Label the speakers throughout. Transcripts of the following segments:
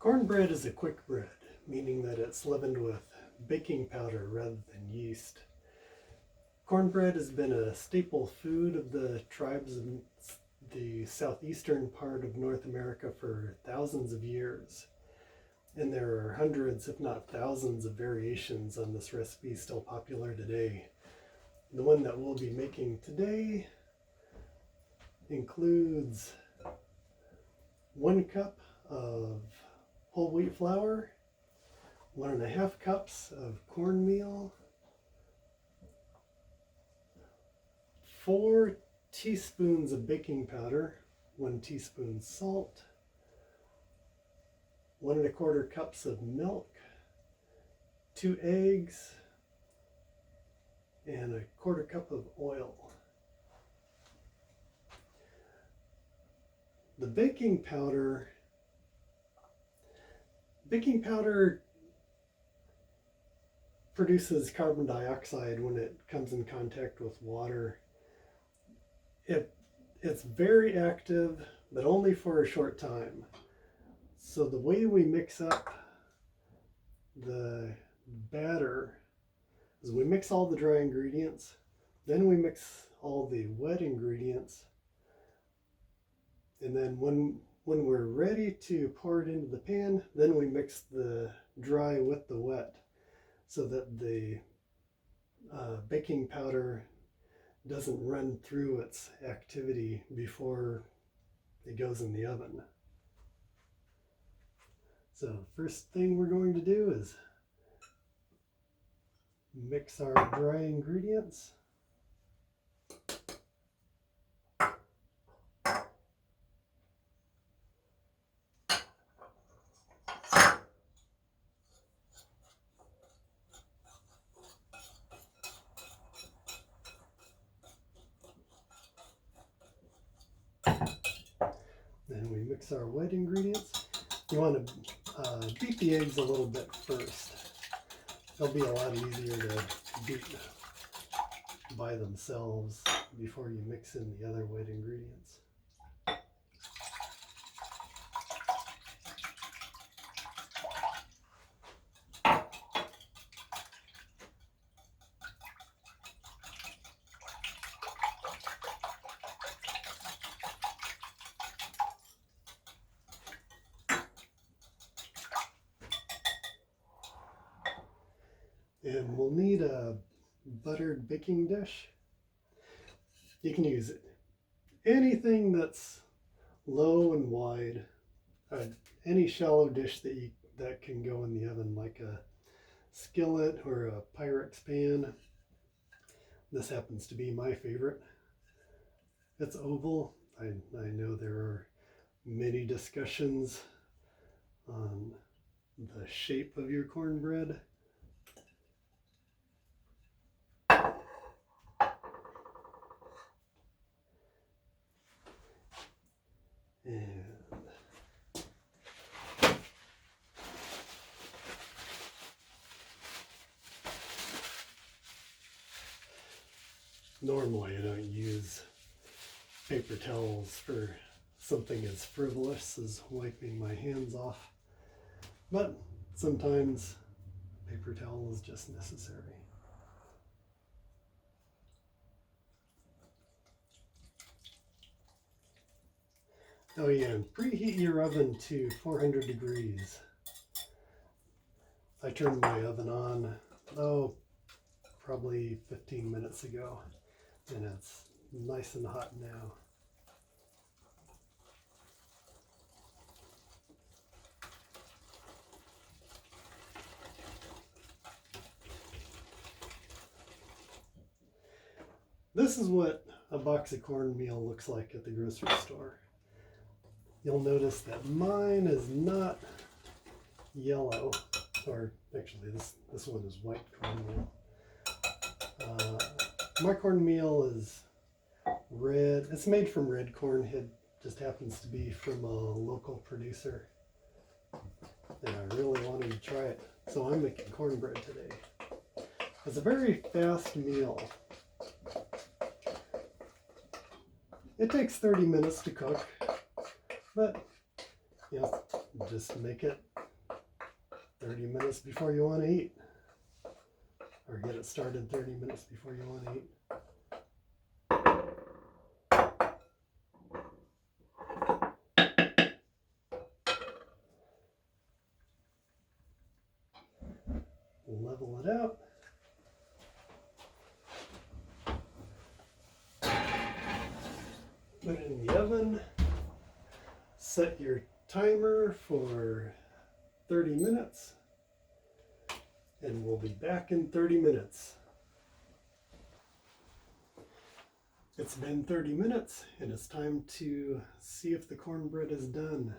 Speaker 1: Cornbread is a quick bread, meaning that it's leavened with baking powder rather than yeast. Cornbread has been a staple food of the tribes in the southeastern part of North America for thousands of years. And there are hundreds, if not thousands, of variations on this recipe still popular today. The one that we'll be making today includes 1 cup of whole wheat flour, 1.5 cups of cornmeal, 4 teaspoons of baking powder, 1 teaspoon salt, 1.25 cups of milk, 2 eggs, and 1/4 cup of oil. The baking powder produces carbon dioxide when it comes in contact with water. It's very active, but only for a short time. So the way we mix up the batter is we mix all the dry ingredients, then we mix all the wet ingredients, and then when we're ready to pour it into the pan, then we mix the dry with the wet so that the baking powder doesn't run through its activity before it goes in the oven. So first thing we're going to do is mix our dry ingredients. Then we mix our wet ingredients. You want to beat the eggs a little bit first. They'll be a lot easier to beat by themselves before you mix in the other wet ingredients. And we'll need a buttered baking dish. You can use anything that's low and wide, any shallow dish that can go in the oven, like a skillet or a Pyrex pan. This happens to be my favorite. It's oval. I know there are many discussions on the shape of your cornbread. And normally I don't use paper towels for something as frivolous as wiping my hands off, but sometimes paper towel is just necessary. Oh yeah, and preheat your oven to 400 degrees. I turned my oven on, probably 15 minutes ago, and it's nice and hot now. This is what a box of cornmeal looks like at the grocery store. You'll notice that mine is not yellow, or actually this one is white cornmeal. My cornmeal is red. It's made from red corn. It just happens to be from a local producer, and I really wanted to try it, so I'm making cornbread today. It's a very fast meal. It takes 30 minutes to cook, but just make it 30 minutes before you want to eat. Or get it started 30 minutes before you want to eat. Level it out. Put it in the oven. Set your timer for 30 minutes. And we'll be back in 30 minutes. It's been 30 minutes and it's time to see if the cornbread is done.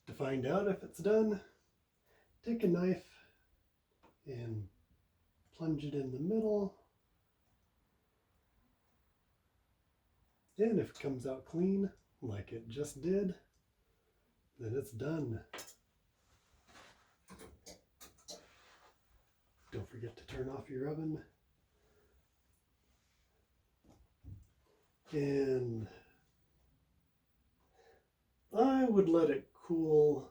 Speaker 1: To find out if it's done, take a knife and plunge it in the middle. And if it comes out clean, like it just did, then it's done. Don't forget to turn off your oven. And I would let it cool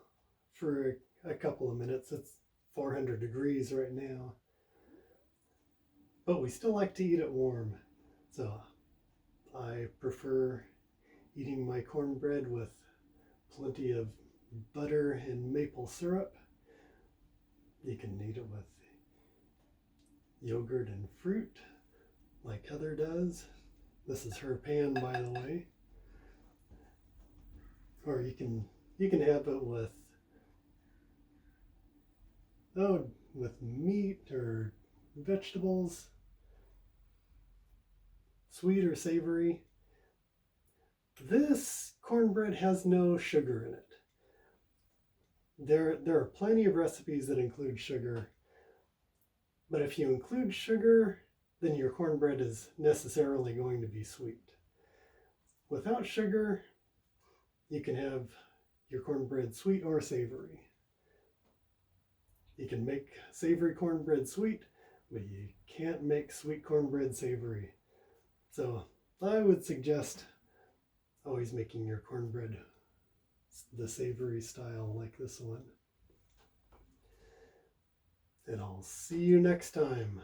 Speaker 1: for a couple of minutes. It's 400 degrees right now. But we still like to eat it warm. So I prefer eating my cornbread with plenty of butter and maple syrup. You can eat it with yogurt and fruit like Heather does. This is her pan, by the way. Or you can have it with meat or vegetables, sweet or savory. This cornbread has no sugar in it. There are plenty of recipes that include sugar, but if you include sugar, then your cornbread is necessarily going to be sweet. Without sugar, you can have your cornbread sweet or savory. You can make savory cornbread sweet, but you can't make sweet cornbread savory. So I would suggest always making your cornbread the savory style like this one. And I'll see you next time.